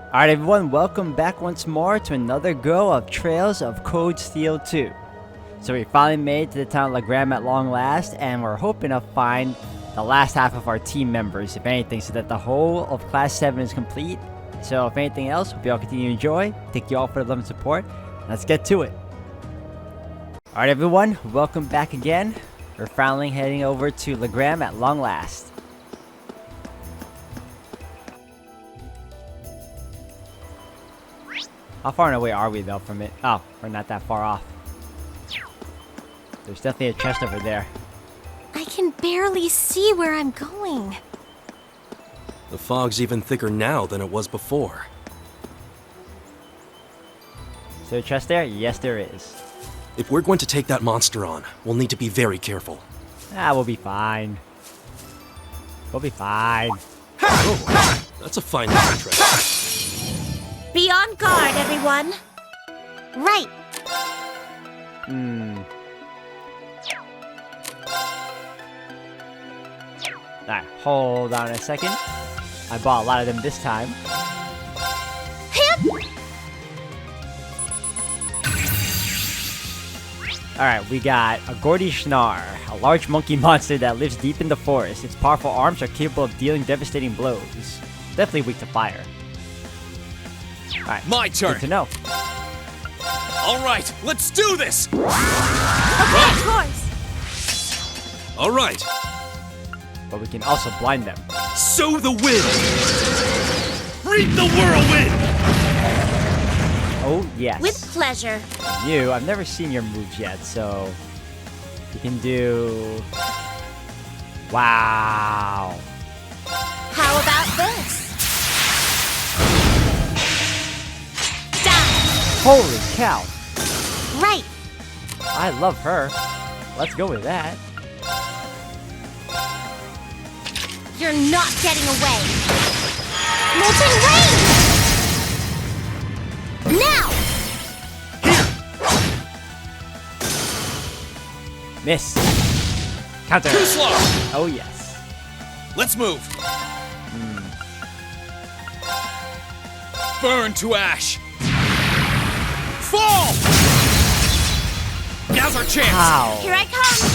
Alright everyone, welcome back once more to another go of Trails of Cold Steel 2. So we finally made it to the town of Legram at long last, and we're hoping to find the last half of our team members, if anything, so that the whole of Class 7 is complete. So if anything else, hope you all continue to enjoy. Thank you all for the love and support. Let's get to it. Alright everyone, welcome back again. We're finally heading over to Legram at long last. How far away are we though from it? Oh, we're not that far off. There's definitely a chest over there. I can barely see where I'm going. The fog's even thicker now than it was before. Is there a chest there? Yes, there is. If we're going to take that monster on, we'll need to be very careful. We'll be fine. We'll be fine. Oh, that's a fine little trick. Be on guard, everyone. Right. Alright, hold on a second. I bought a lot of them this time. Alright, we got a Gordy Schnar, a large monkey monster that lives deep in the forest. Its powerful arms are capable of dealing devastating blows. Definitely weak to fire. Alright, my turn. Good to know. All right, let's do this. Okay, of course. All right. But we can also blind them. Sow the wind. Reap the whirlwind. Oh, yes. With pleasure. I've never seen your moves yet, so you can do... Wow. How about this? Die. Holy cow. Right. I love her. Let's go with that. You're not getting away. Molten rain. Now. Miss. Counter. Too slow. Oh, yes. Let's move. Burn to ash. Fall. Now's our chance. Wow. Here I come.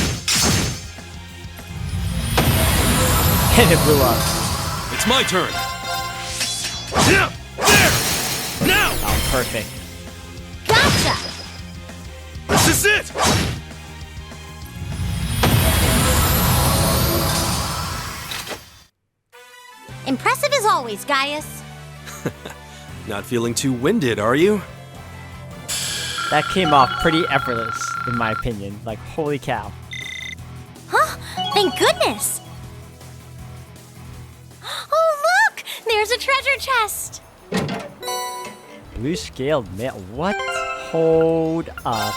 And it blew up. It's my turn. Yeah, there. Now. Oh, perfect. Gotcha. This is it. Impressive as always, Gaius. Not feeling too winded, are you? That came off pretty effortless, in my opinion. Like, holy cow. Huh? Thank goodness. Oh, look! There's a treasure chest. Blue scaled mail. What? Hold up.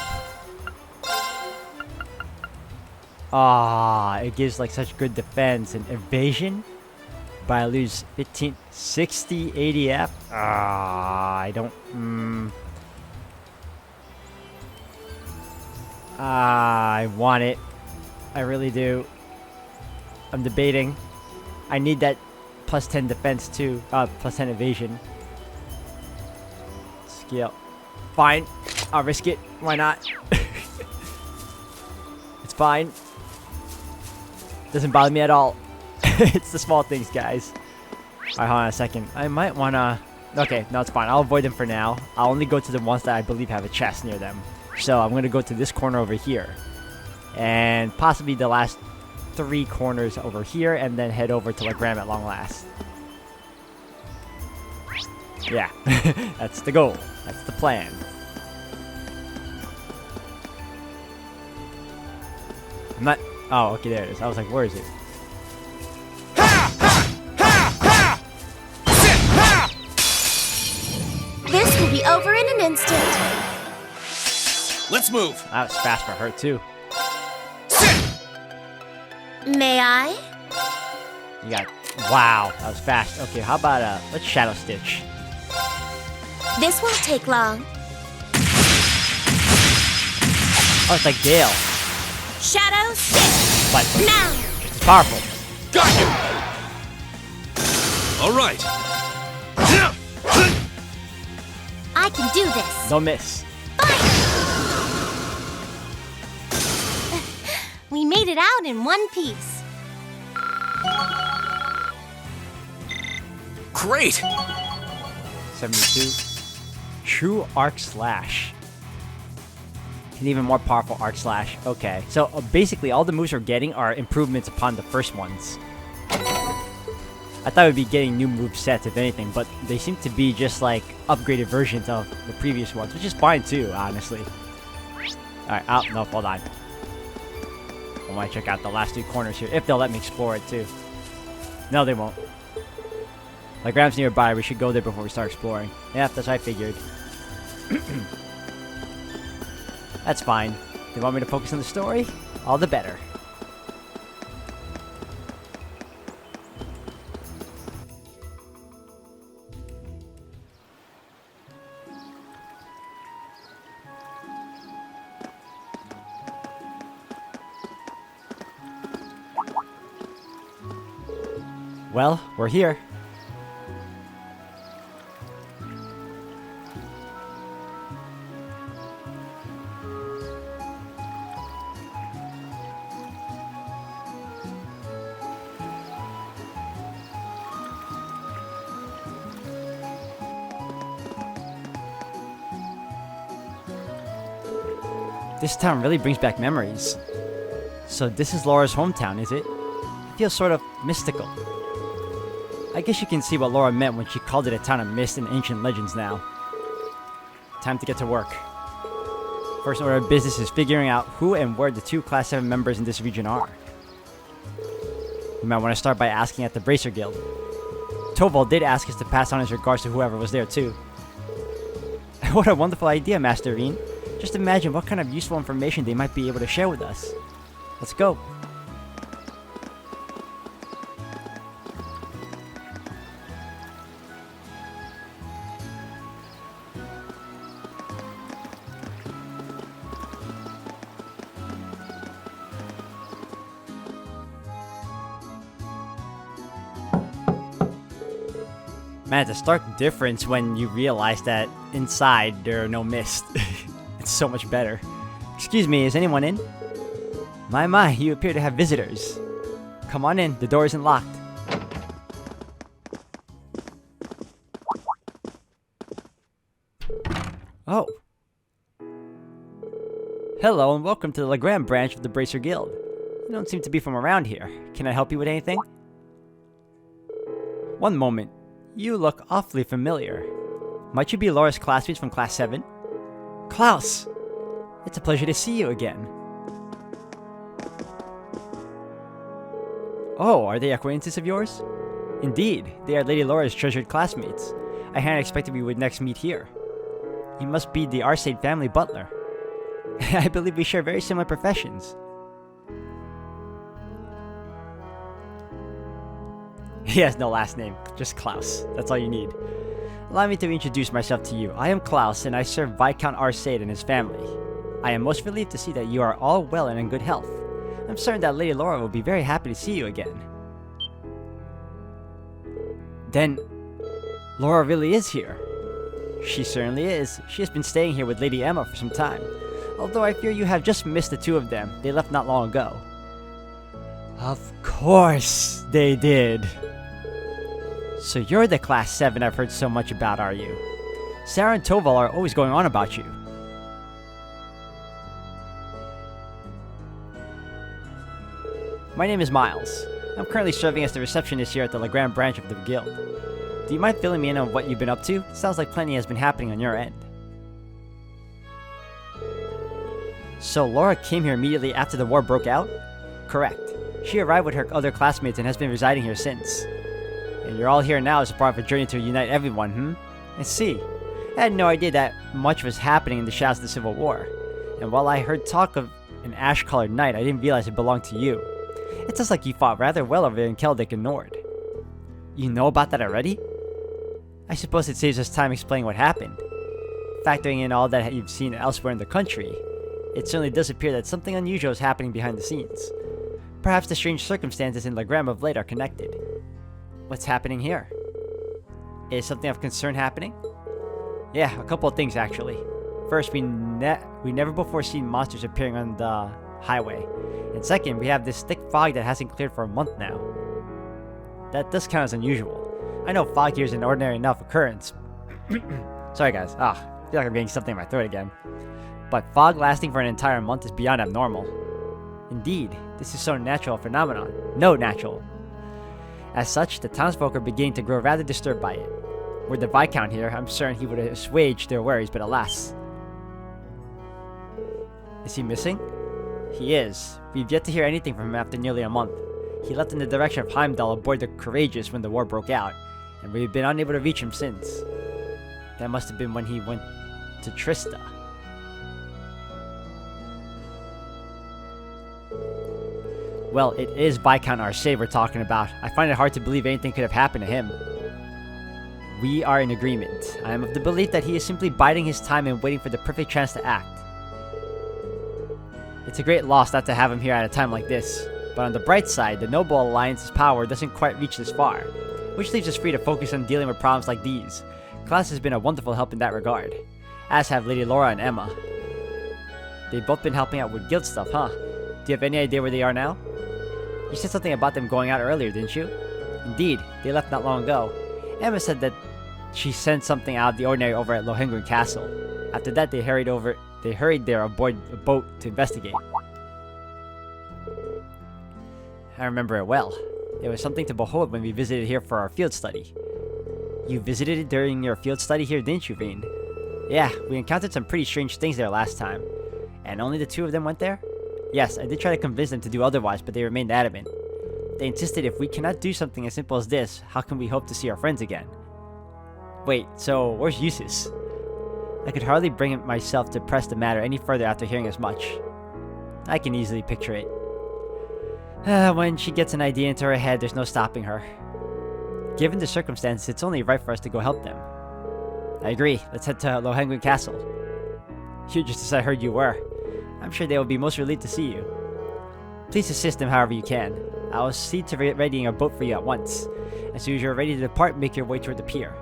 Ah, it gives like such good defense and evasion. But I lose 15, 60 ADF. I don't. I want it. I really do. I'm debating. I need that plus 10 defense too. Plus 10 evasion. Scale. Fine. I'll risk it. Why not? It's fine. Doesn't bother me at all. It's the small things, guys. Alright, hold on a second. I might wanna... Okay, no, it's fine. I'll avoid them for now. I'll only go to the ones that I believe have a chest near them. So I'm gonna go to this corner over here. And possibly the last 3 corners over here, and then head over to Legram at long last. Yeah, that's the goal. That's the plan. I'm not... Oh, okay, there it is. I was like, where is it? This will be over in an instant. Let's move. That was fast for her, too. May I? You got... Wow, that was fast. Okay, how about, let's Shadow Stitch. This won't take long. Oh, it's like Gale. Shadow Stitch. But Now. it's powerful. Got you. All right. I can do this. Don't miss. We made it out in one piece. Great! 72. True Arc Slash. An even more powerful Arc Slash. Okay. So basically all the moves we're getting are improvements upon the first ones. I thought we'd be getting new move sets if anything, but they seem to be just like upgraded versions of the previous ones, which is fine too, honestly. Alright, oh, no, hold on. I want to check out the last two corners here, if they'll let me explore it too. No, they won't. Legram's nearby, we should go there before we start exploring. Yeah, that's what I figured. That's fine. They want me to focus on the story? All the better. Well, we're here. This town really brings back memories. So this is Laura's hometown, is it? It feels sort of mystical. I guess you can see what Laura meant when she called it a town of mist and ancient legends now. Time to get to work. First order of business is figuring out who and where the two Class 7 members in this region are. You might want to start by asking at the Bracer Guild. Toval did ask us to pass on his regards to whoever was there too. What a wonderful idea, Master Reen. Just imagine what kind of useful information they might be able to share with us. Let's go. Man, it's a stark difference when you realize that inside there are no mist. It's so much better. Excuse me, is anyone in? My, you appear to have visitors. Come on in, the door isn't locked. Oh. Hello and welcome to the Legram branch of the Bracer Guild. You don't seem to be from around here. Can I help you with anything? One moment. You look awfully familiar. Might you be Laura's classmates from Class 7? Klaus! It's a pleasure to see you again. Oh, are they acquaintances of yours? Indeed, they are Lady Laura's treasured classmates. I hadn't expected we would next meet here. You must be the Arcade family butler. I believe we share very similar professions. He has no last name, just Klaus. That's all you need. Allow me to introduce myself to you. I am Klaus, and I serve Viscount Arcade and his family. I am most relieved to see that you are all well and in good health. I'm certain that Lady Laura will be very happy to see you again. Then, Laura really is here. She certainly is. She has been staying here with Lady Emma for some time. Although I fear you have just missed the two of them. They left not long ago. Of course they did. So you're the Class 7 I've heard so much about, are you? Sarah and Toval are always going on about you. My name is Miles. I'm currently serving as the receptionist here at the Legram branch of the guild. Do you mind filling me in on what you've been up to? It sounds like plenty has been happening on your end. So Laura came here immediately after the war broke out? Correct. She arrived with her other classmates and has been residing here since. And you're all here now as a part of a journey to unite everyone, I see. I had no idea that much was happening in the shadows of the Civil War. And while I heard talk of an ash-colored knight, I didn't realize it belonged to you. It sounds like you fought rather well over there in Keldic and Nord. You know about that already? I suppose it saves us time explaining what happened. Factoring in all that you've seen elsewhere in the country, it certainly does appear that something unusual is happening behind the scenes. Perhaps the strange circumstances in Legram of late are connected. What's happening here? Is something of concern happening? Yeah, a couple of things actually. First, we never before seen monsters appearing on the highway. And second, we have this thick fog that hasn't cleared for a month now. That does count as unusual. I know fog here is an ordinary enough occurrence. Sorry guys, I feel like I'm getting something in my throat again. But fog lasting for an entire month is beyond abnormal. Indeed, this is so natural a phenomenon. No natural. As such, the townsfolk are beginning to grow rather disturbed by it. Were the Viscount here, I'm certain he would assuage their worries, but alas. Is he missing? He is. We've yet to hear anything from him after nearly a month. He left in the direction of Heimdall aboard the Courageous when the war broke out, and we've been unable to reach him since. That must have been when he went to Trista. Well, it is Viscount Archay we're talking about. I find it hard to believe anything could have happened to him. We are in agreement. I am of the belief that he is simply biding his time and waiting for the perfect chance to act. It's a great loss not to have him here at a time like this. But on the bright side, the Noble Alliance's power doesn't quite reach this far, which leaves us free to focus on dealing with problems like these. Class has been a wonderful help in that regard, as have Lady Laura and Emma. They've both been helping out with guild stuff, huh? Do you have any idea where they are now? You said something about them going out earlier, didn't you? Indeed, they left not long ago. Emma said that she sent something out of the ordinary over at Lohengrin Castle. After that, they hurried there aboard a boat to investigate. I remember it well. It was something to behold when we visited here for our field study. You visited it during your field study here, didn't you, Veen? Yeah, we encountered some pretty strange things there last time. And only the two of them went there? Yes, I did try to convince them to do otherwise, but they remained adamant. They insisted if we cannot do something as simple as this, how can we hope to see our friends again? Wait, so where's Eustace? I could hardly bring myself to press the matter any further after hearing as much. I can easily picture it. When she gets an idea into her head, there's no stopping her. Given the circumstances, it's only right for us to go help them. I agree. Let's head to Lohengrin Castle. You're just as I heard you were. I'm sure they will be most relieved to see you. Please assist them however you can. I will see to readying a boat for you at once. As soon as you're ready to depart, make your way toward the pier.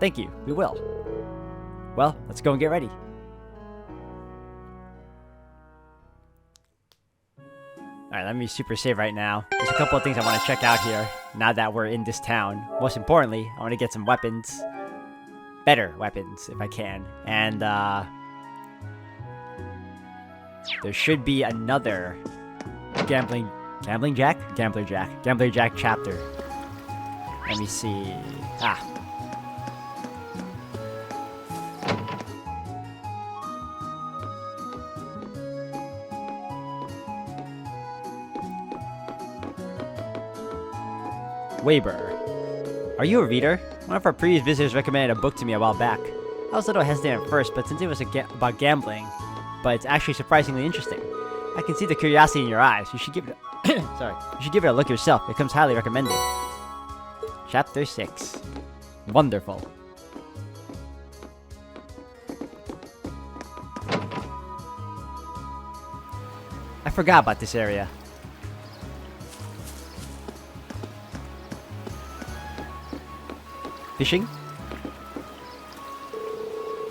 Thank you. We will. Well, let's go and get ready. Alright, let me super save right now. There's a couple of things I want to check out here, now that we're in this town. Most importantly, I want to get some weapons. Better weapons, if I can. And, there should be another Gambler Jack chapter. Let me see. Weber. Are you a reader? One of our previous visitors recommended a book to me a while back. I was a little hesitant at first, but since it was about gambling, but it's actually surprisingly interesting. I can see the curiosity in your eyes. You should give it a you should give it a look yourself. It comes highly recommended. Chapter 6. Wonderful. I forgot about this area. Fishing?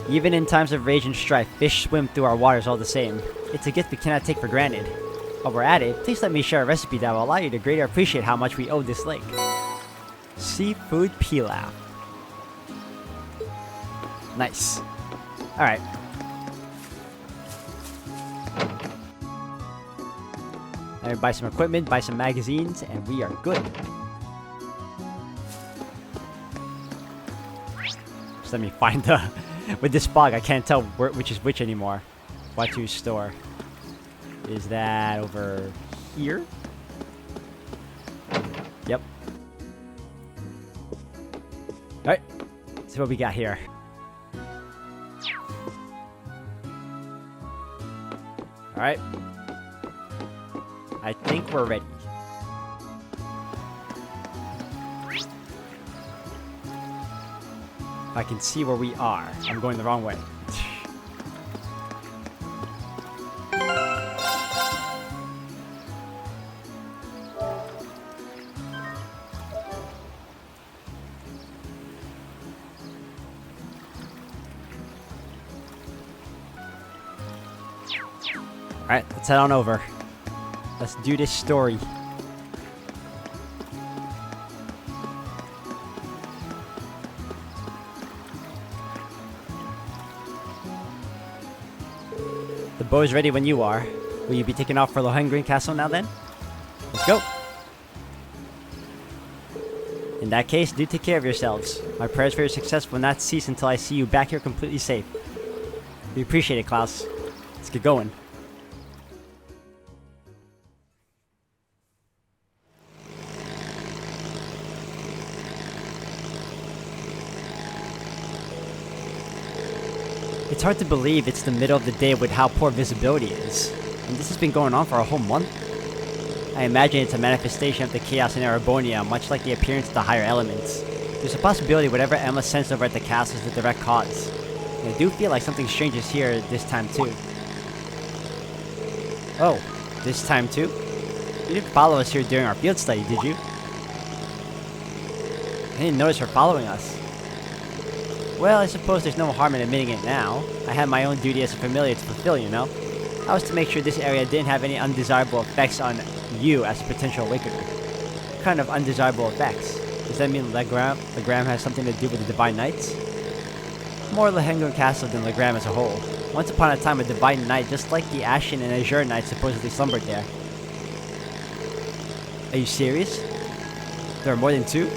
Even in times of rage and strife, fish swim through our waters all the same. It's a gift we cannot take for granted. While we're at it, please let me share a recipe that will allow you to greatly appreciate how much we owe this lake. Seafood pilaf. Nice. Alright. Let me buy some equipment, buy some magazines, and we are good. Just let me find the... With this fog, I can't tell which is which anymore. Watu's store. Is that over here? Yep. Alright. Let's see what we got here. Alright. I think we're ready. I can see where we are. I'm going the wrong way. Alright, let's head on over. Let's do this story. The bow is ready when you are. Will you be taking off for Lohengrin Castle now then? Let's go! In that case, do take care of yourselves. My prayers for your success will not cease until I see you back here completely safe. We appreciate it, Klaus. Let's get going. It's hard to believe it's the middle of the day with how poor visibility is. And this has been going on for a whole month. I imagine it's a manifestation of the chaos in Erebonia, much like the appearance of the higher elements. There's a possibility whatever Emma sensed over at the castle is the direct cause. And I do feel like something strange is here this time too. Oh, this time too? You didn't follow us here during our field study, did you? I didn't notice her following us. Well, I suppose there's no harm in admitting it now. I had my own duty as a familiar to fulfill, you know? I was to make sure this area didn't have any undesirable effects on you as a potential awakener. What kind of undesirable effects? Does that mean Legram has something to do with the Divine Knights? More Lohengrin Castle than Legram as a whole. Once upon a time, a Divine Knight just like the Ashen and Azure Knights supposedly slumbered there. Are you serious? There are more than two?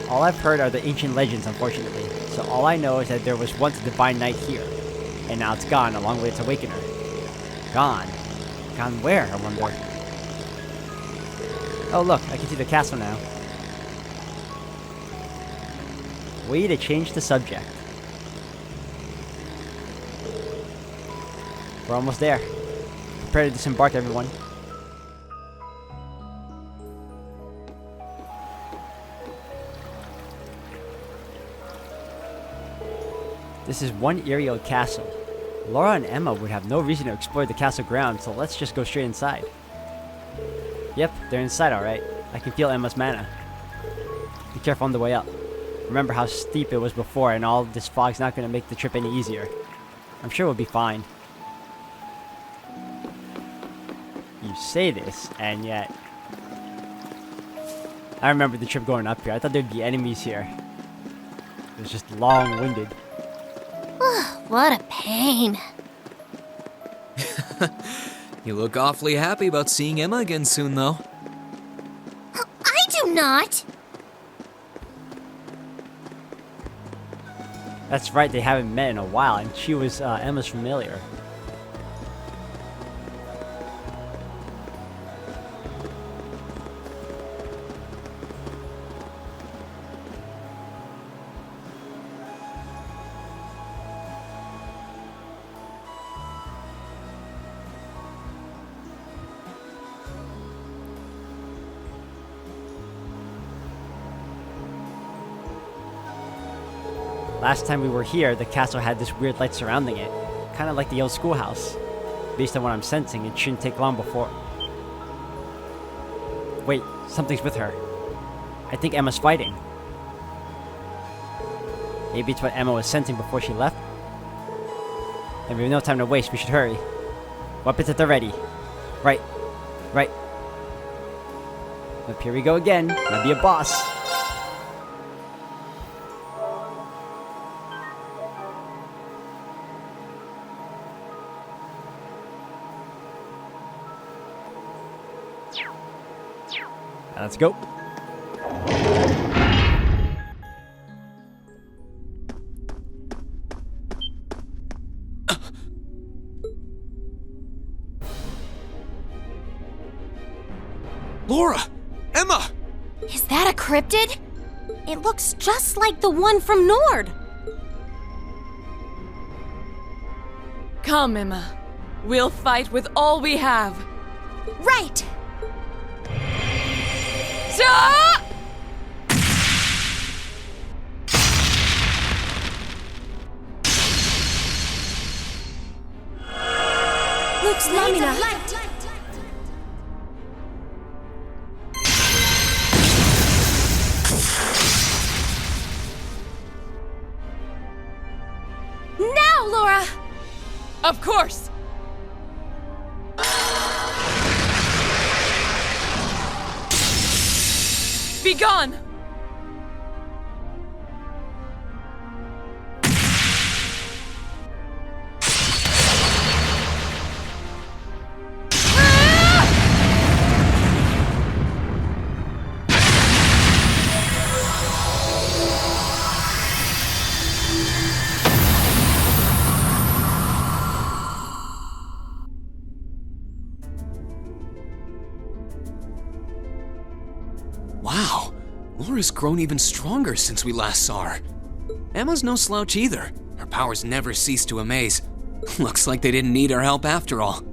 All I've heard are the ancient legends, unfortunately. So all I know is that there was once a Divine Knight here. And now it's gone along with its awakener. Gone? Gone where, I wonder? Oh look, I can see the castle now. Way to change the subject. We're almost there. Prepare to disembark, everyone. This is one eerie old castle. Laura and Emma would have no reason to explore the castle grounds, so let's just go straight inside. Yep, they're inside alright. I can feel Emma's mana. Be careful on the way up. Remember how steep it was before, and all this fog's not going to make the trip any easier. I'm sure we'll be fine. You say this, and yet... I remember the trip going up here. I thought there'd be enemies here. It was just long-winded. What a pain. You look awfully happy about seeing Emma again soon, though. I do not. That's right, they haven't met in a while, and she was Emma's familiar. Last time we were here, the castle had this weird light surrounding it. Kind of like the old schoolhouse. Based on what I'm sensing, it shouldn't take long before... Wait, something's with her. I think Emma's fighting. Maybe it's what Emma was sensing before she left? Then we have no time to waste, we should hurry. Weapons at the ready. Right. Right. Up here we go again. Might be a boss. Let's go. Laura! Emma! Is that a cryptid? It looks just like the one from Nord. Come, Emma. We'll fight with all we have. Right. Looks Lamina. Of course! Be gone! Wow, Laura's grown even stronger since we last saw her. Emma's no slouch either. Her powers never cease to amaze. Looks like they didn't need our help after all.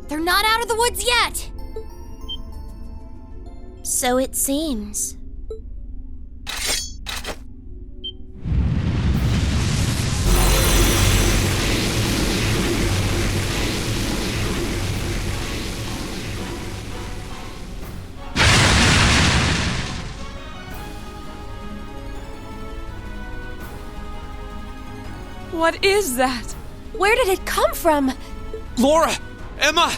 They're not out of the woods yet. So it seems. What is that? Where did it come from? Laura! Emma!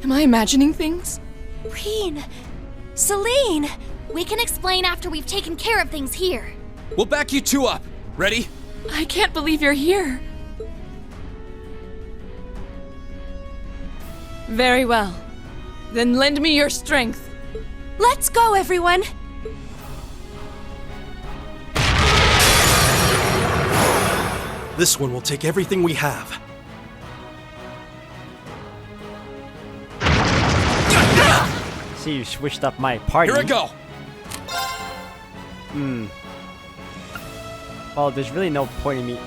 Am I imagining things? Reen! Celine! We can explain after we've taken care of things here. We'll back you two up. Ready? I can't believe you're here. Very well. Then lend me your strength. Let's go, everyone! This one will take everything we have. See, you switched up my party. Here I go. Well, there's really no point in me...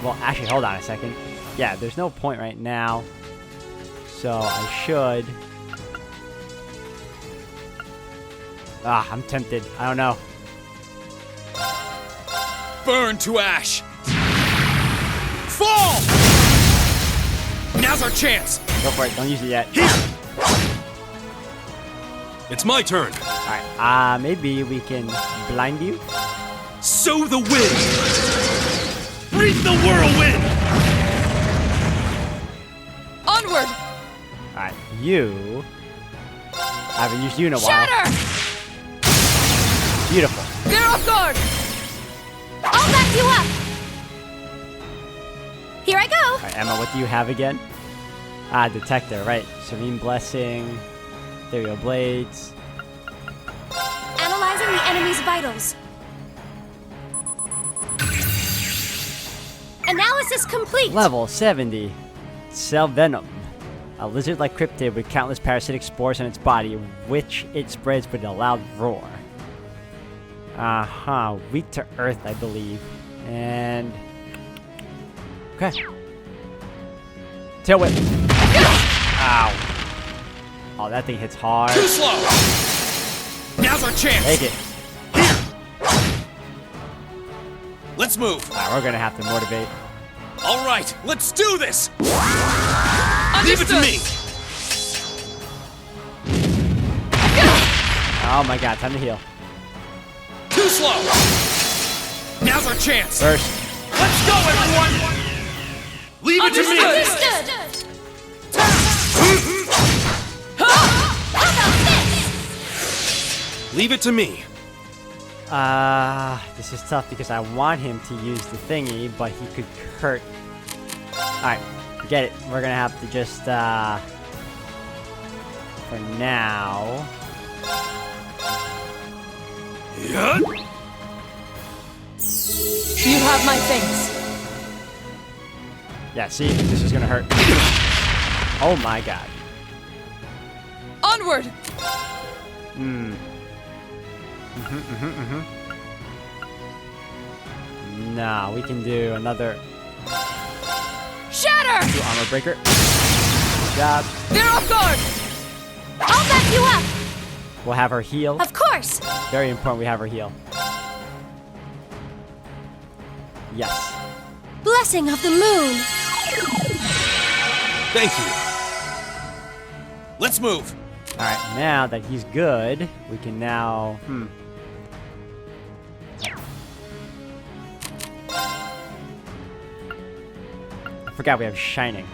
Well, actually, hold on a second. Yeah, there's no point right now. So, I should... I'm tempted. I don't know. Burn to ash. Fall! Now's our chance. Go for it. Don't use it yet. Here. It's my turn. Alright, maybe we can blind you? Sow the wind. Breathe the whirlwind. Onward! Alright, you... I haven't used you in a while. Shatter! Beautiful. They're off guard! I'll back you up! Here I go! Alright, Emma, what do you have again? Detector, right. Serene Blessing. Ethereal Blades. Analyzing the enemy's vitals. Analysis complete! Level 70. Cell Venom. A lizard-like cryptid with countless parasitic spores on its body, which it spreads with a loud roar. Weak to earth, I believe. And... okay. Tail whip. Ow. Oh, that thing hits hard. Too slow. Now's our chance. Take it. Here. Let's move. Alright, we're gonna have to motivate. All right, let's do this. Understood. Leave it to me. Oh my god, time to heal. Too slow. Now's our chance. First. Let's go, everyone. Leave it to me. Understood! How about this? Leave it to me. This is tough because I want him to use the thingy, but he could hurt. Alright, forget it. We're gonna have to just, for now... Yeah. You have my thanks. Yeah, see? This is gonna hurt. Oh my god. Onward! No, we can do another Shatter! armor breaker. Good job. They're off guard! I'll back you up! We'll have her heal. Of course! Very important we have her heal. Yes. Blessing of the moon! Thank you. Let's move. Alright, now that he's good, we can now... I forgot we have Shining.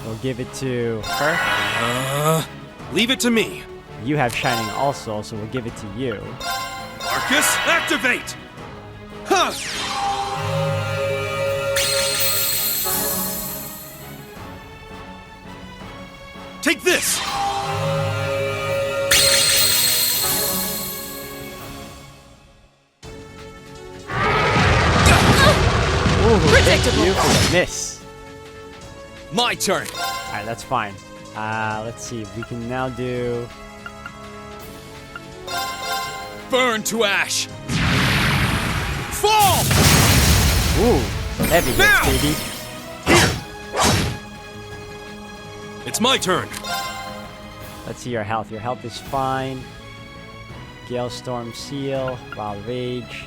We'll give it to her. Leave it to me. You have Shining also, so we'll give it to you. Marcus, activate! Huh! Take this! Predictable. You for the miss. My turn! Alright, that's fine. Let's see. We can now do... Burn to ash! Fall! Ooh, heavy hits, Now! baby. It's my turn. Let's see your health. Your health is fine. Gale Storm Seal, Wild Rage.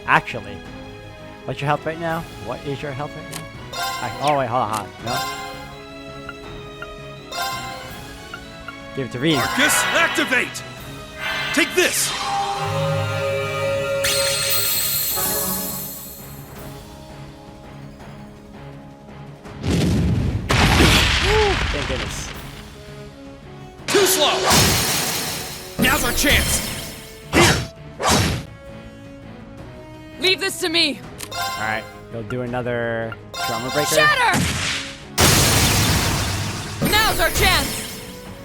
Actually, what's your health right now? What is your health right now? Oh wait, hold on. No. Give it to Reed. Marcus, activate! Take this! Thank goodness. Too slow! Now's our chance! Leave this to me. Alright, we'll do another Drummer Breaker. Shatter! Now's our chance.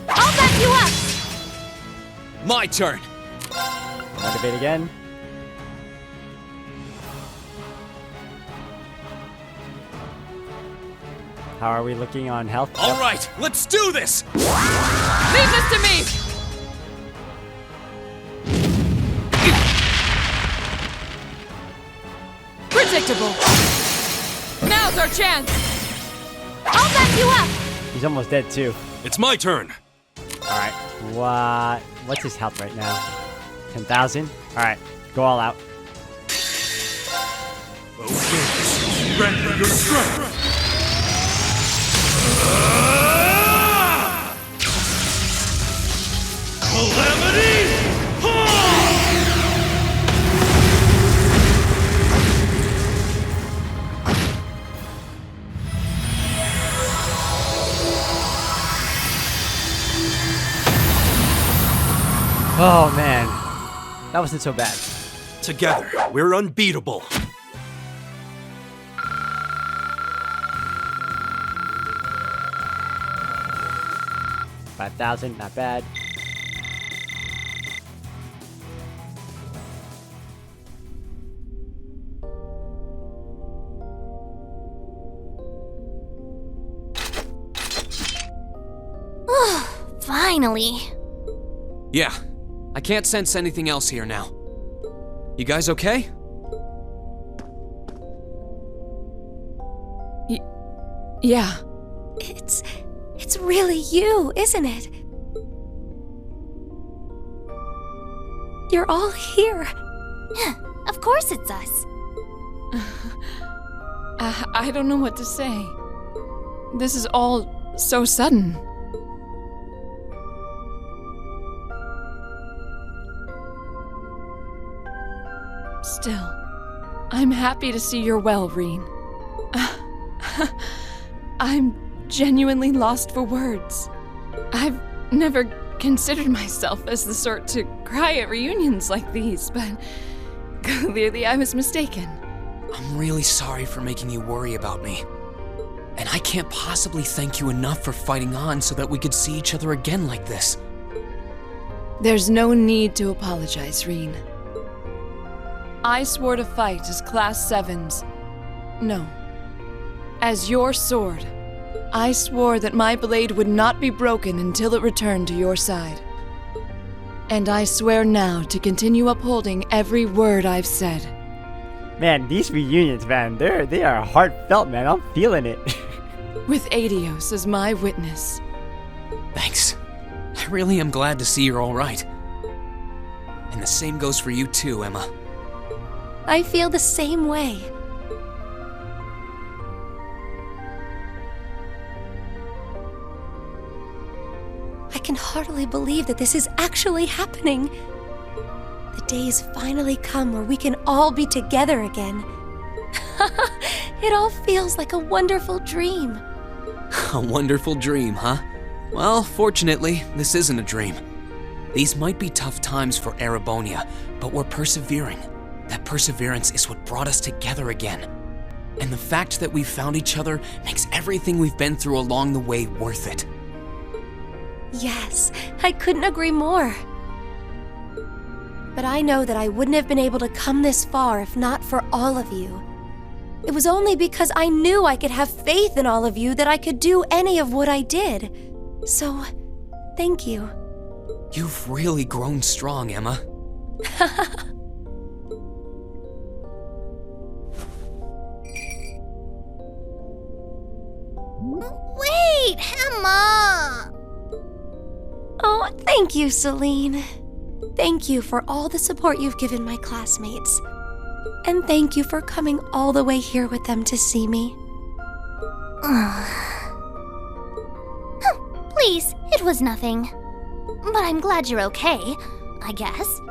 I'll back you up! My turn! Motivate again. How are we looking on health? All right, let's do this! Leave this to me. Predictable. Now's our chance. I'll back you up! He's almost dead too. It's my turn. Alright, what's his health right now? 10,000? Alright, go all out. Okay, render your strength! Calamity! Oh man, that wasn't so bad. Together, we're unbeatable. $5,000, not bad. Finally. Yeah, I can't sense anything else here now. You guys okay? Yeah. It's really you, isn't it? You're all here. Of course it's us. I don't know what to say. This is all so sudden. Still, I'm happy to see you're well, Reen. I'm genuinely lost for words. I've never considered myself as the sort to cry at reunions like these, but clearly I was mistaken. I'm really sorry for making you worry about me. And I can't possibly thank you enough for fighting on so that we could see each other again like this. There's no need to apologize, Reen. I swore to fight as Class 7's... No. As your sword. I swore that my blade would not be broken until it returned to your side. And I swear now to continue upholding every word I've said. Man, these reunions, man, they are heartfelt, man. I'm feeling it. With Adios as my witness. Thanks. I really am glad to see you're all right. And the same goes for you too, Emma. I feel the same way. I can hardly believe that this is actually happening. The day's finally come where we can all be together again. It all feels like a wonderful dream. A wonderful dream, huh? Well, fortunately, this isn't a dream. These might be tough times for Erebonia, but we're persevering. That perseverance is what brought us together again. And the fact that we found each other makes everything we've been through along the way worth it. Yes, I couldn't agree more. But I know that I wouldn't have been able to come this far if not for all of you. It was only because I knew I could have faith in all of you that I could do any of what I did. So, thank you. You've really grown strong, Emma. Wait, Emma! Oh, thank you, Celine. Thank you for all the support you've given my classmates. And thank you for coming all the way here with them to see me. Please, it was nothing. But I'm glad you're okay, I guess.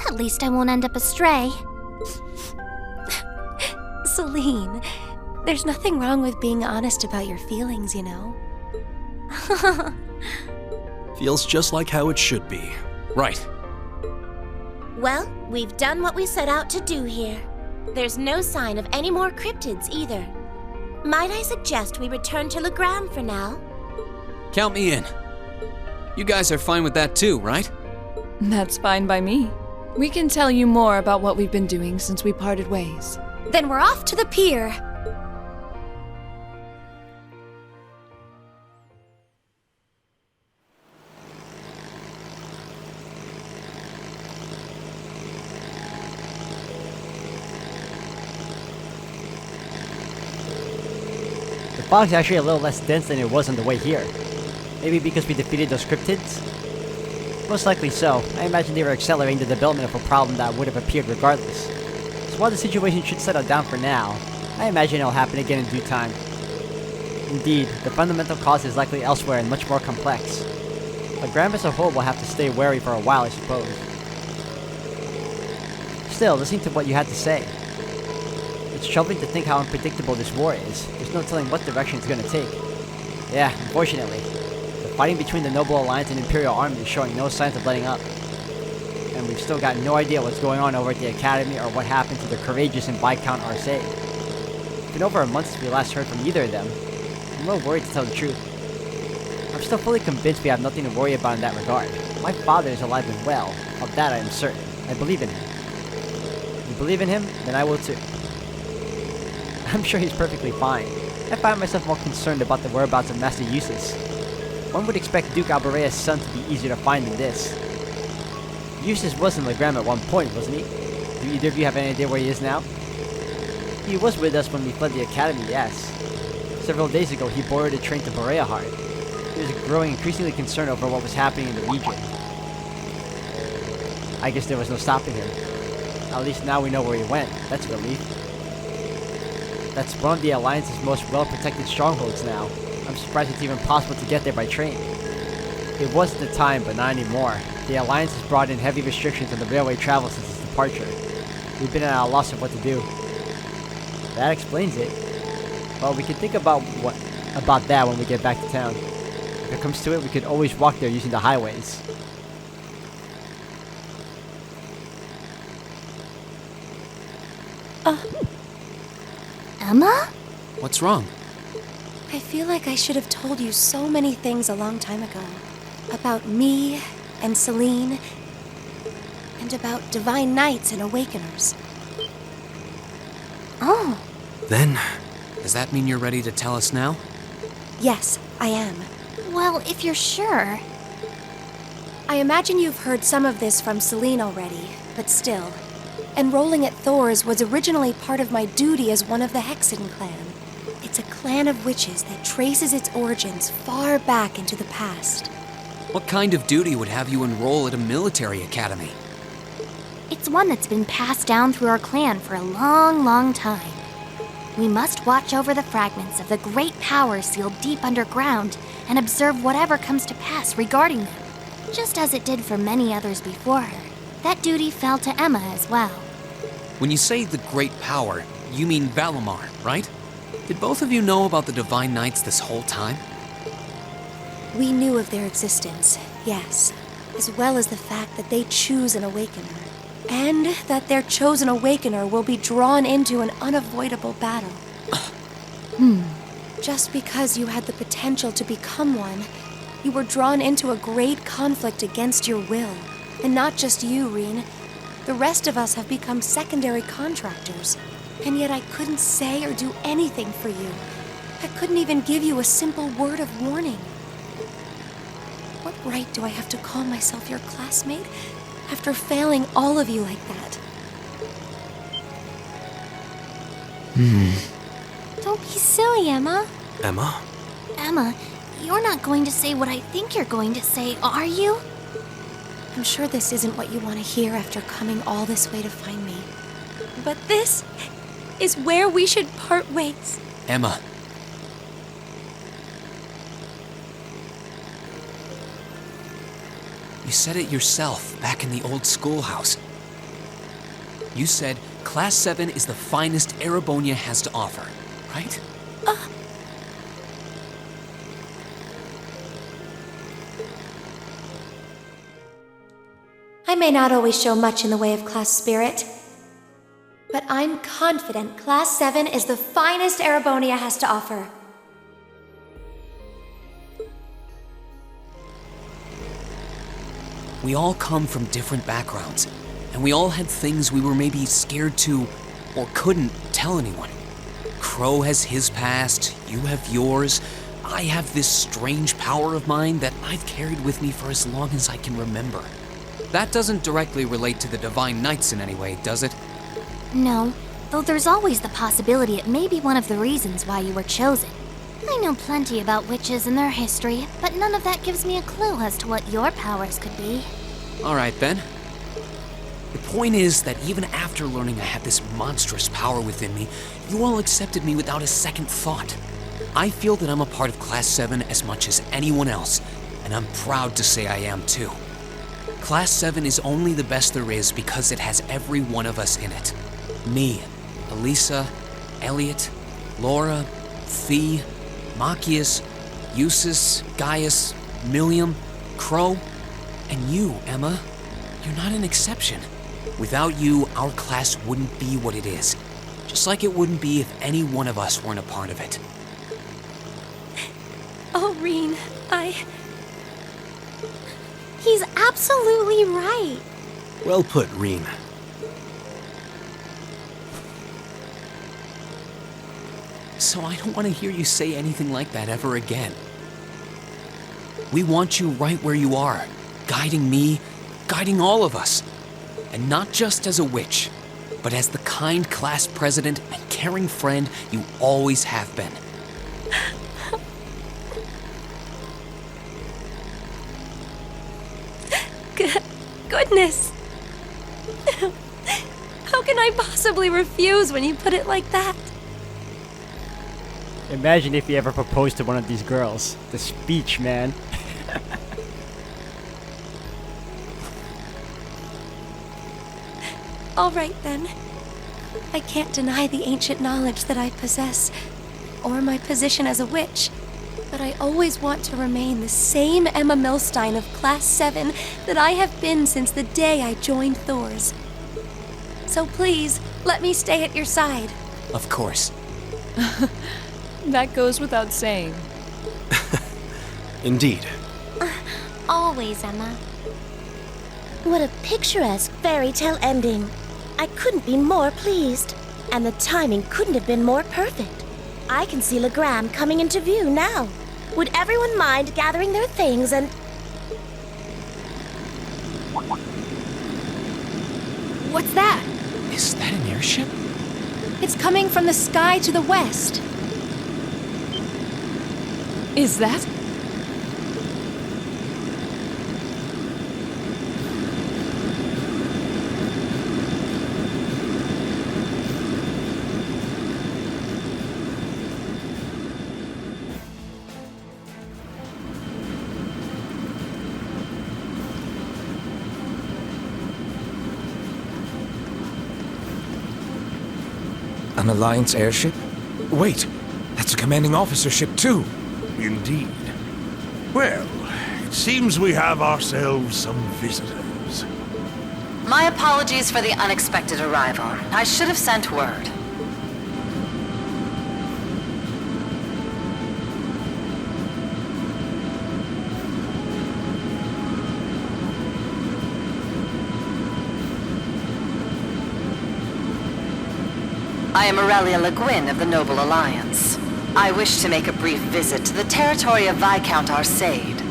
At least I won't end up astray. Celine, there's nothing wrong with being honest about your feelings, you know. Feels just like how it should be. Right. Well, we've done what we set out to do here. There's no sign of any more cryptids either. Might I suggest we return to Legram for now? Count me in. You guys are fine with that too, right? That's fine by me. We can tell you more about what we've been doing since we parted ways. Then we're off to the pier. The fog's actually a little less dense than it was on the way here. Maybe because we defeated those cryptids? Most likely so. I imagine they were accelerating the development of a problem that would have appeared regardless. So while the situation should settle down for now, I imagine it'll happen again in due time. Indeed, the fundamental cause is likely elsewhere and much more complex. Legram as a whole will have to stay wary for a while, I suppose. Still, listening to what you had to say, it's troubling to think how unpredictable this war is. There's no telling what direction it's gonna take. Yeah, unfortunately. The fighting between the Noble Alliance and Imperial Army is showing no signs of letting up. And we've still got no idea what's going on over at the Academy or what happened to the courageous and Viscount Arce. It's been over a month since we last heard from either of them. I'm a little worried to tell the truth. I'm still fully convinced we have nothing to worry about in that regard. My father is alive and well. Of that I am certain. I believe in him. If you believe in him, then I will too. I'm sure he's perfectly fine. I find myself more concerned about the whereabouts of Master Eustace. One would expect Duke Alberea's son to be easier to find than this. Eustace was in Legram at one point, wasn't he? Do either of you have any idea where he is now? He was with us when we fled the Academy, yes. Several days ago, he boarded a train to Boreahard. He was growing increasingly concerned over what was happening in the region. I guess there was no stopping him. At least now we know where he went. That's a relief. That's one of the Alliance's most well-protected strongholds now. I'm surprised it's even possible to get there by train. It was at the time, but not anymore. The Alliance has brought in heavy restrictions on the railway travel since its departure. We've been at a loss of what to do. That explains it. Well, we can think about that when we get back to town. If it comes to it, we could always walk there using the highways. Emma? What's wrong? I feel like I should have told you so many things a long time ago. About me and Celine, and about Divine Knights and Awakeners. Oh. Then, Does that mean you're ready to tell us now? Yes, I am. Well, if you're sure. I imagine you've heard some of this from Celine already, but still. Enrolling at Thor's was originally part of my duty as one of the Hexen clan. It's a clan of witches that traces its origins far back into the past. What kind of duty would have you enroll at a military academy? It's one that's been passed down through our clan for a long, long time. We must watch over the fragments of the great power sealed deep underground and observe whatever comes to pass regarding them, just as it did for many others before her. That duty fell to Emma as well. When you say the great power, you mean Valimar, right? Did both of you know about the Divine Knights this whole time? We knew of their existence, yes, as well as the fact that they choose an awakener, and that their chosen awakener will be drawn into an unavoidable battle. Just because you had the potential to become one, you were drawn into a great conflict against your will. And not just you, Reen. The rest of us have become secondary contractors. And yet I couldn't say or do anything for you. I couldn't even give you a simple word of warning. What right do I have to call myself your classmate after failing all of you like that? Don't be silly, Emma. Emma? Emma, you're not going to say what I think you're going to say, are you? I'm sure this isn't what you want to hear after coming all this way to find me. But this is where we should part ways. Emma. You said it yourself back in the old schoolhouse. You said Class 7 is the finest Erebonia has to offer, right? I may not always show much in the way of class spirit, but I'm confident Class 7 is the finest Erebonia has to offer. We all come from different backgrounds, and we all had things we were maybe scared to or couldn't tell anyone. Crow has his past, you have yours, I have this strange power of mine that I've carried with me for as long as I can remember. That doesn't directly relate to the Divine Knights in any way, does it? No, though there's always the possibility it may be one of the reasons why you were chosen. I know plenty about witches and their history, but none of that gives me a clue as to what your powers could be. Alright then. The point is that even after learning I had this monstrous power within me, you all accepted me without a second thought. I feel that I'm a part of Class 7 as much as anyone else, and I'm proud to say I am too. Class 7 is only the best there is because it has every one of us in it. Me, Elisa, Elliot, Laura, Thea, Machias, Eustace, Gaius, Milliam, Crow, and you, Emma. You're not an exception. Without you, our class wouldn't be what it is. Just like it wouldn't be if any one of us weren't a part of it. Oh, Reen, He's absolutely right. Well put, Reen. So I don't want to hear you say anything like that ever again. We want you right where you are, guiding me, guiding all of us. And not just as a witch, but as the kind class president and caring friend you always have been. Goodness! How can I possibly refuse when you put it like that? Imagine if he ever proposed to one of these girls. The speech, man. All right, then. I can't deny the ancient knowledge that I possess, or my position as a witch, but I always want to remain the same Emma Milstein of Class 7 that I have been since the day I joined Thor's. So please, let me stay at your side. Of course. That goes without saying. Indeed. Always, Emma. What a picturesque fairy tale ending. I couldn't be more pleased. And the timing couldn't have been more perfect. I can see Legram coming into view now. Would everyone mind gathering their things and... What's that? Is that an airship? It's coming from the sky to the west. Is that? An Alliance airship? Wait, that's a commanding officer ship too. Indeed. Well, it seems we have ourselves some visitors. My apologies for the unexpected arrival. I should have sent word. I am Aurelia Le Guin of the Noble Alliance. I wish to make a brief visit to the territory of Viscount Arcade.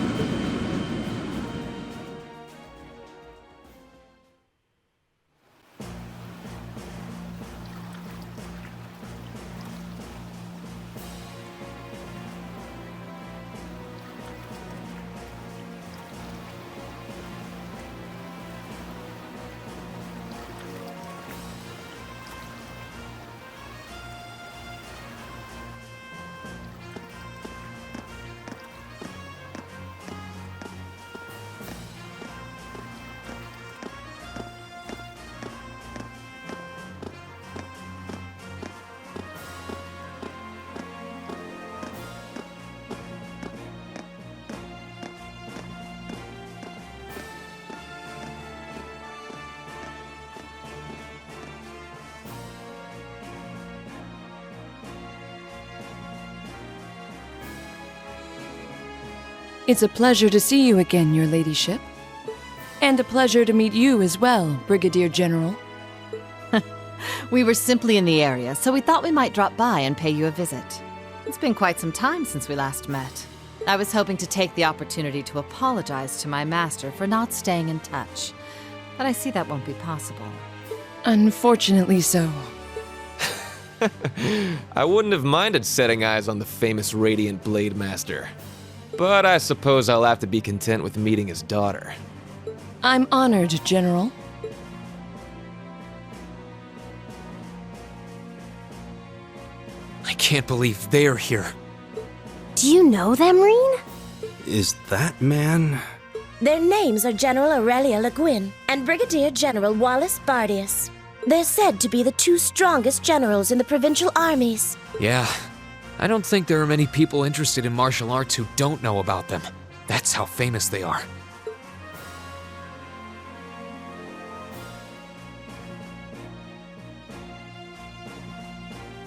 It's a pleasure to see you again, your ladyship. And a pleasure to meet you as well, Brigadier General. We were simply in the area, so we thought we might drop by and pay you a visit. It's been quite some time since we last met. I was hoping to take the opportunity to apologize to my master for not staying in touch, but I see that won't be possible. Unfortunately so. I wouldn't have minded setting eyes on the famous Radiant Blade Master. But I suppose I'll have to be content with meeting his daughter. I'm honored, General. I can't believe they're here. Do you know them, Reen? Is that man? Their names are General Aurelia Le Guin and Brigadier General Wallace Bardius. They're said to be the two strongest generals in the provincial armies. Yeah, I don't think there are many people interested in martial arts who don't know about them. That's how famous they are.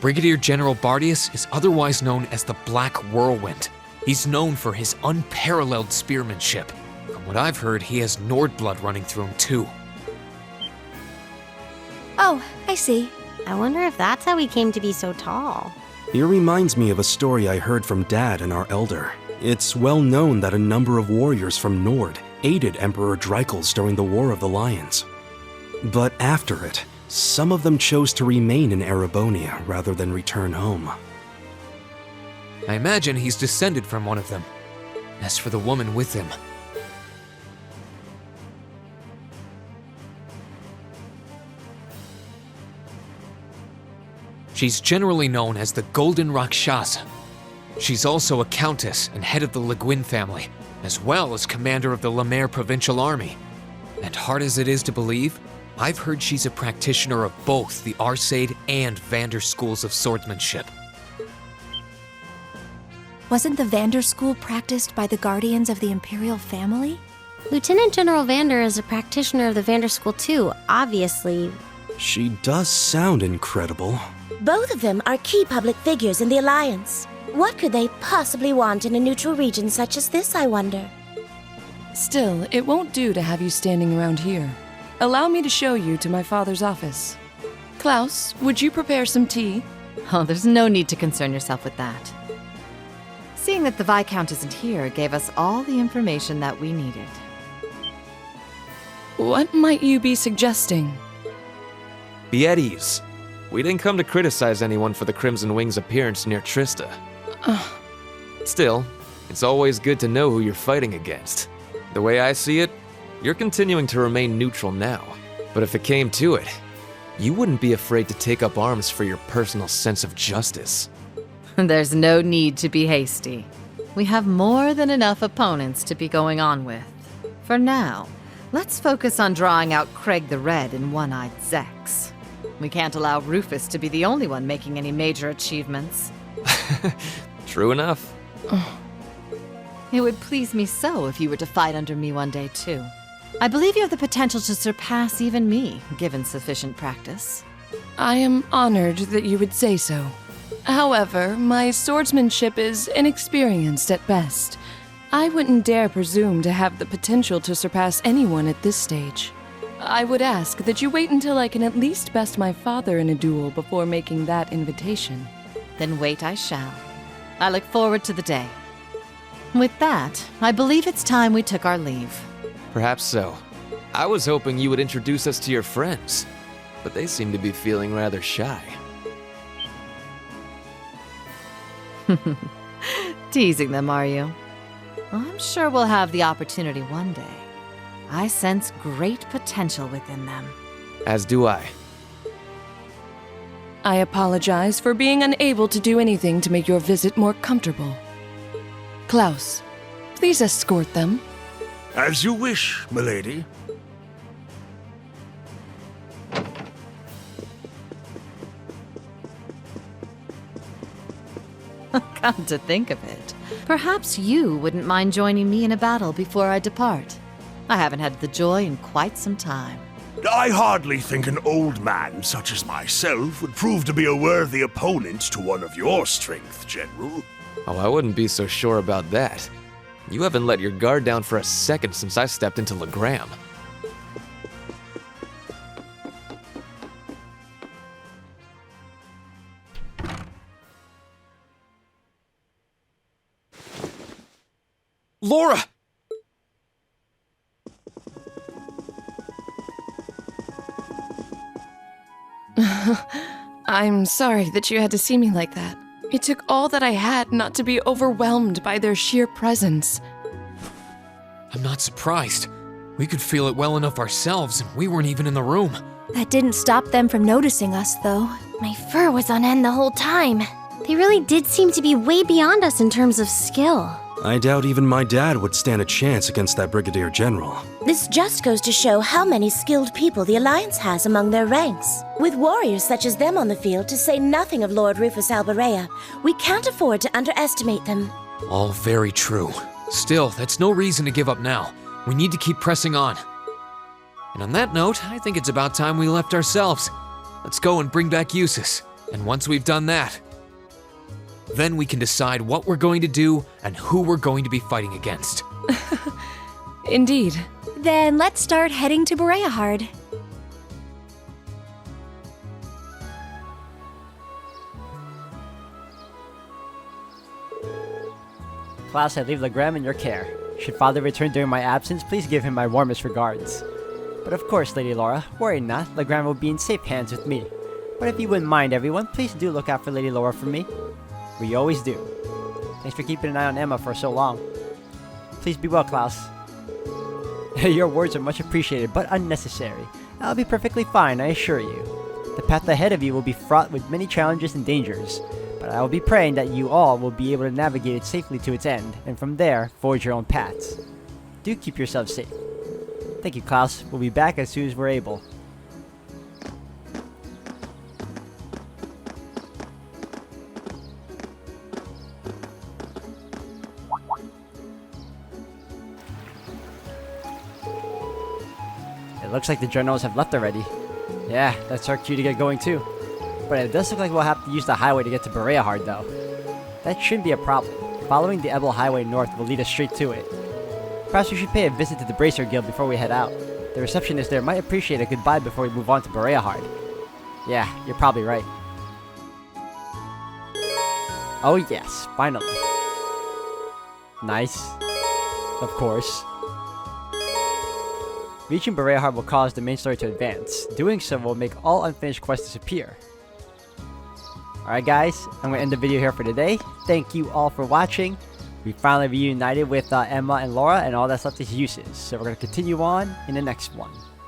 Brigadier General Bardius is otherwise known as the Black Whirlwind. He's known for his unparalleled spearmanship. From what I've heard, he has Nord blood running through him too. Oh, I see. I wonder if that's how he came to be so tall. He reminds me of a story I heard from Dad and our elder. It's well known that a number of warriors from Nord aided Emperor Dreikels during the War of the Lions. But after it, some of them chose to remain in Erebonia rather than return home. I imagine he's descended from one of them. As for the woman with him, she's generally known as the Golden Rakshasa. She's also a countess and head of the Le Guin family, as well as commander of the Lemaire Provincial Army. And hard as it is to believe, I've heard she's a practitioner of both the Arcade and Vander schools of swordsmanship. Wasn't the Vander School practiced by the guardians of the Imperial family? Lieutenant General Vander is a practitioner of the Vander School too, obviously. She does sound incredible. Both of them are key public figures in the Alliance. What could they possibly want in a neutral region such as this, I wonder? Still, it won't do to have you standing around here. Allow me to show you to my father's office. Klaus, would you prepare some tea? Oh, there's no need to concern yourself with that. Seeing that the Viscount isn't here gave us all the information that we needed. What might you be suggesting? Be at ease. We didn't come to criticize anyone for the Crimson Wing's appearance near Trista. Still, it's always good to know who you're fighting against. The way I see it, you're continuing to remain neutral now. But if it came to it, you wouldn't be afraid to take up arms for your personal sense of justice. There's no need to be hasty. We have more than enough opponents to be going on with. For now, let's focus on drawing out Craig the Red and One-Eyed Zex. We can't allow Rufus to be the only one making any major achievements. True enough. It would please me so if you were to fight under me one day, too. I believe you have the potential to surpass even me, given sufficient practice. I am honored that you would say so. However, my swordsmanship is inexperienced at best. I wouldn't dare presume to have the potential to surpass anyone at this stage. I would ask that you wait until I can at least best my father in a duel before making that invitation. Then wait I shall. I look forward to the day. With that, I believe it's time we took our leave. Perhaps so. I was hoping you would introduce us to your friends, but they seem to be feeling rather shy. Teasing them, are you? Well, I'm sure we'll have the opportunity one day. I sense great potential within them. As do I. I apologize for being unable to do anything to make your visit more comfortable. Klaus, please escort them. As you wish, milady. Come to think of it, perhaps you wouldn't mind joining me in a battle before I depart. I haven't had the joy in quite some time. I hardly think an old man such as myself would prove to be a worthy opponent to one of your strength, General. Oh, I wouldn't be so sure about that. You haven't let your guard down for a second since I stepped into Legram. Laura! I'm sorry that you had to see me like that. It took all that I had not to be overwhelmed by their sheer presence. I'm not surprised. We could feel it well enough ourselves, and we weren't even in the room. That didn't stop them from noticing us, though. My fur was on end the whole time. They really did seem to be way beyond us in terms of skill. I doubt even my dad would stand a chance against that Brigadier General. This just goes to show how many skilled people the Alliance has among their ranks. With warriors such as them on the field, to say nothing of Lord Rufus Alberea, we can't afford to underestimate them. All very true. Still, that's no reason to give up now. We need to keep pressing on. And on that note, I think it's about time we left ourselves. Let's go and bring back Eustace. And once we've done that, then we can decide what we're going to do and who we're going to be fighting against. Indeed. Then let's start heading to Bereahard. Klaus, I leave Legram in your care. Should Father return during my absence, please give him my warmest regards. But of course, Lady Laura, worry not, Legram will be in safe hands with me. But if you wouldn't mind, everyone, please do look out for Lady Laura for me. We always do. Thanks for keeping an eye on Emma for so long. Please be well, Klaus. Your words are much appreciated, but unnecessary. I'll be perfectly fine, I assure you. The path ahead of you will be fraught with many challenges and dangers, but I will be praying that you all will be able to navigate it safely to its end, and from there, forge your own paths. Do keep yourselves safe. Thank you, Klaus. We'll be back as soon as we're able. It looks like the generals have left already. Yeah, that's our cue to get going too. But it does look like we'll have to use the highway to get to Bereahard though. That shouldn't be a problem. Following the Ebel Highway north will lead us straight to it. Perhaps we should pay a visit to the Bracer Guild before we head out. The receptionist there might appreciate a goodbye before we move on to Bereahard. Yeah, you're probably right. Oh yes, finally. Nice. Of course. Reaching Bereahard will cause the main story to advance. Doing so will make all unfinished quests disappear. Alright guys, I'm going to end the video here for today. Thank you all for watching. We finally reunited with Emma and Laura, and all that's left is Eustace. So we're going to continue on in the next one.